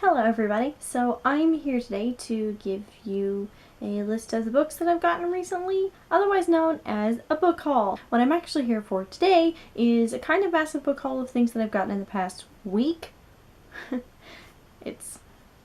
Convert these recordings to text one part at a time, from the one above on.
Hello everybody, so I'm here today to give you a list of the books that I've gotten recently, otherwise known as a book haul. What I'm actually here for today is a kind of massive book haul of things that I've gotten in the past week. It's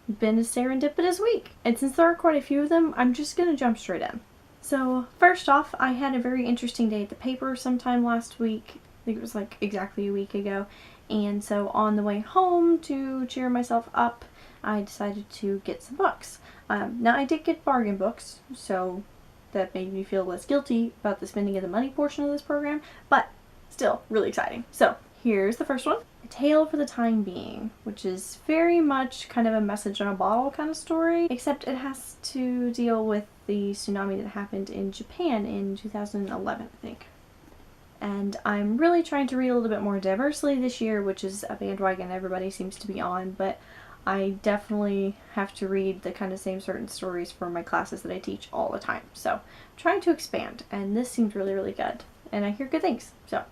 been a serendipitous week, and since there are quite a few of them, I'm just gonna jump straight in. So first off, I had a very interesting day at the paper sometime last week. I think it was like exactly a week ago. And so on the way home to cheer myself up, I decided to get some books. Now I did get bargain books, so that made me feel less guilty about the spending of the money portion of this program, but still really exciting. So here's the first one. A Tale for the Time Being, which is very much kind of a message on a bottle kind of story, except it has to deal with the tsunami that happened in Japan in 2011, I think. And I'm really trying to read a little bit more diversely this year, which is a bandwagon everybody seems to be on, but I definitely have to read the kind of same certain stories for my classes that I teach all the time. So I'm trying to expand, and this seems really, really good. And I hear good things. So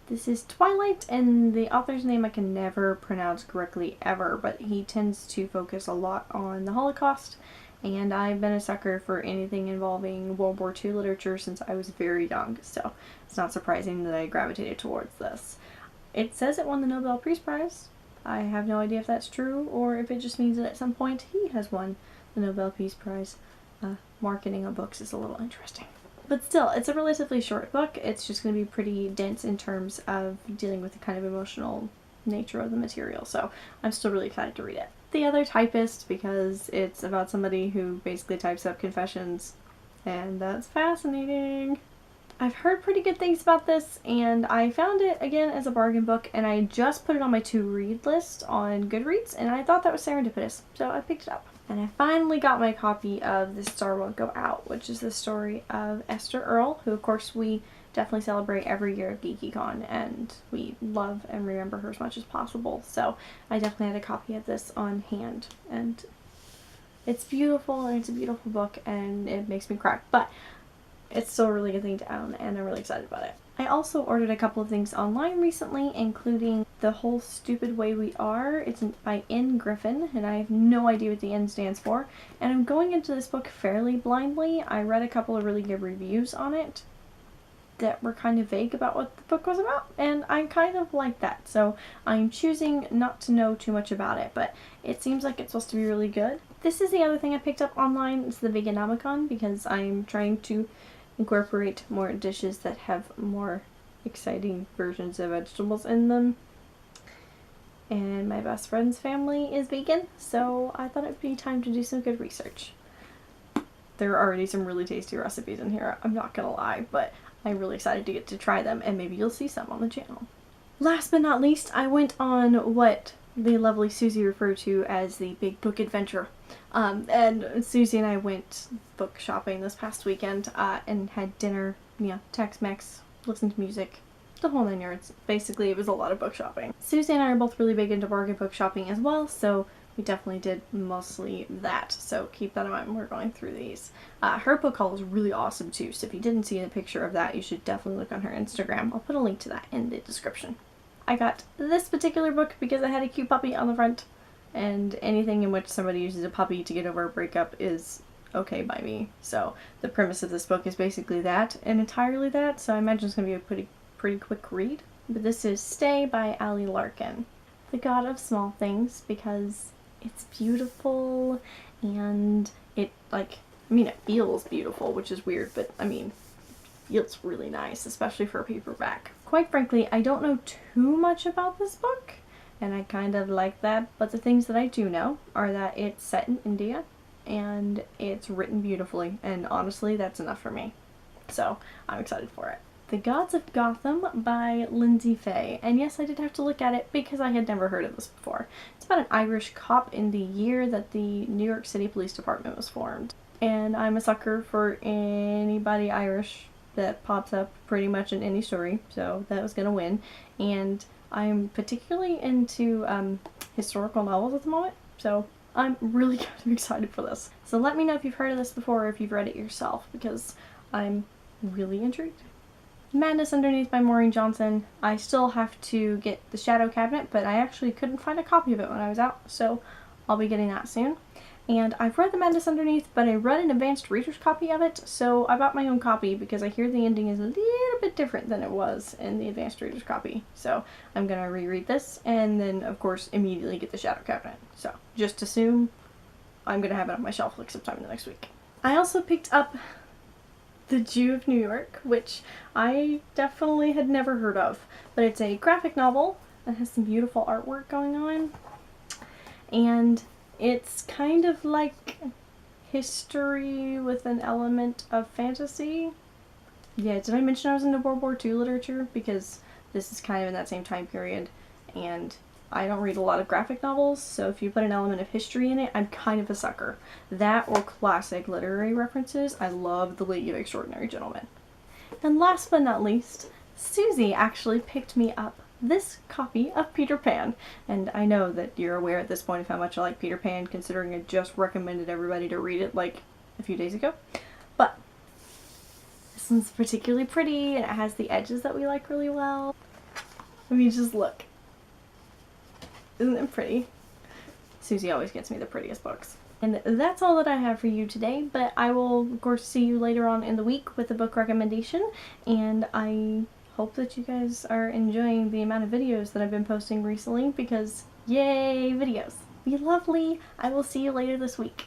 this is Twilight, and the author's name I can never pronounce correctly ever, but he tends to focus a lot on the Holocaust. And I've been a sucker for anything involving World War II literature since I was very young, so it's not surprising that I gravitated towards this. It says it won the Nobel Peace Prize. I have no idea if that's true, or if it just means that at some point he has won the Nobel Peace Prize. Marketing of books is a little interesting. But still, it's a relatively short book. It's just going to be pretty dense in terms of dealing with the kind of emotional nature of the material, so I'm still really excited to read it. The Other Typist, because it's about somebody who basically types up confessions, and that's fascinating. I've heard pretty good things about this, and I found it again as a bargain book, and I just put it on my to-read list on Goodreads, and I thought that was serendipitous, so I picked it up. And I finally got my copy of The Star Won't Go Out, which is the story of Esther Earl, who of course we definitely celebrate every year of GeekyCon, and we love and remember her as much as possible. So I definitely had a copy of this on hand, and it's beautiful, and it's a beautiful book, and it makes me cry, but it's still a really good thing to own, and I'm really excited about it. I also ordered a couple of things online recently, including The Whole Stupid Way We Are. It's by N. Griffin, and I have no idea what the N stands for, and I'm going into this book fairly blindly. I read a couple of really good reviews on it that were kind of vague about what the book was about, and I kind of like that, so I'm choosing not to know too much about it, but it seems like it's supposed to be really good. This is the other thing I picked up online. It's the Veganomicon, because I'm trying to incorporate more dishes that have more exciting versions of vegetables in them. And my best friend's family is vegan, so I thought it would be time to do some good research. There are already some really tasty recipes in here, I'm not gonna lie, but I'm really excited to get to try them, and maybe you'll see some on the channel. Last but not least, I went on what the lovely Susie referred to as the Big Book Adventure. And Susie and I went book shopping this past weekend, and had dinner, Tex-Mex, listened to music, the whole 9 yards. Basically, it was a lot of book shopping. Susie and I are both really big into bargain book shopping as well, so we definitely did mostly that, so keep that in mind when we're going through these. Her book haul is really awesome too, so if you didn't see a picture of that, you should definitely look on her Instagram. I'll put a link to that in the description. I got this particular book because I had a cute puppy on the front, and anything in which somebody uses a puppy to get over a breakup is okay by me. So the premise of this book is basically that, and entirely that, so I imagine it's going to be a pretty quick read. But this is Stay by Allie Larkin. The God of Small Things, because it's beautiful, and it feels beautiful, which is weird, but it feels really nice, especially for a paperback. Quite frankly, I don't know too much about this book, and I kind of like that, but the things that I do know are that it's set in India, and it's written beautifully, and honestly, that's enough for me. So, I'm excited for it. The Gods of Gotham by Lindsay Fay. And yes, I did have to look at it because I had never heard of this before. It's about an Irish cop in the year that the New York City Police Department was formed. And I'm a sucker for anybody Irish that pops up pretty much in any story, so that was gonna win. And I'm particularly into historical novels at the moment, so I'm really kind of excited for this. So let me know if you've heard of this before or if you've read it yourself, because I'm really intrigued. Madness Underneath by Maureen Johnson. I still have to get The Shadow Cabinet, but I actually couldn't find a copy of it when I was out, so I'll be getting that soon. And I've read The Madness Underneath, but I read an advanced reader's copy of it, so I bought my own copy because I hear the ending is a little bit different than it was in the advanced reader's copy. So I'm gonna reread this, and then, of course, immediately get the Shadow Cabinet. So just assume I'm gonna have it on my shelf like sometime in the next week. I also picked up The Jew of New York, which I definitely had never heard of, but it's a graphic novel that has some beautiful artwork going on, and it's kind of like history with an element of fantasy. Yeah, did I mention I was into World War II literature? Because this is kind of in that same time period, and I don't read a lot of graphic novels, so if you put an element of history in it, I'm kind of a sucker. That or classic literary references. I love The League of Extraordinary Gentlemen. And last but not least, Susie actually picked me up this copy of Peter Pan. And I know that you're aware at this point of how much I like Peter Pan, considering I just recommended everybody to read it like a few days ago. But this one's particularly pretty, and it has the edges that we like really well. I mean, just look. Isn't it pretty? Susie always gets me the prettiest books. And that's all that I have for you today, but I will, of course, see you later on in the week with a book recommendation, and I hope that you guys are enjoying the amount of videos that I've been posting recently, because yay, videos! Be lovely! I will see you later this week.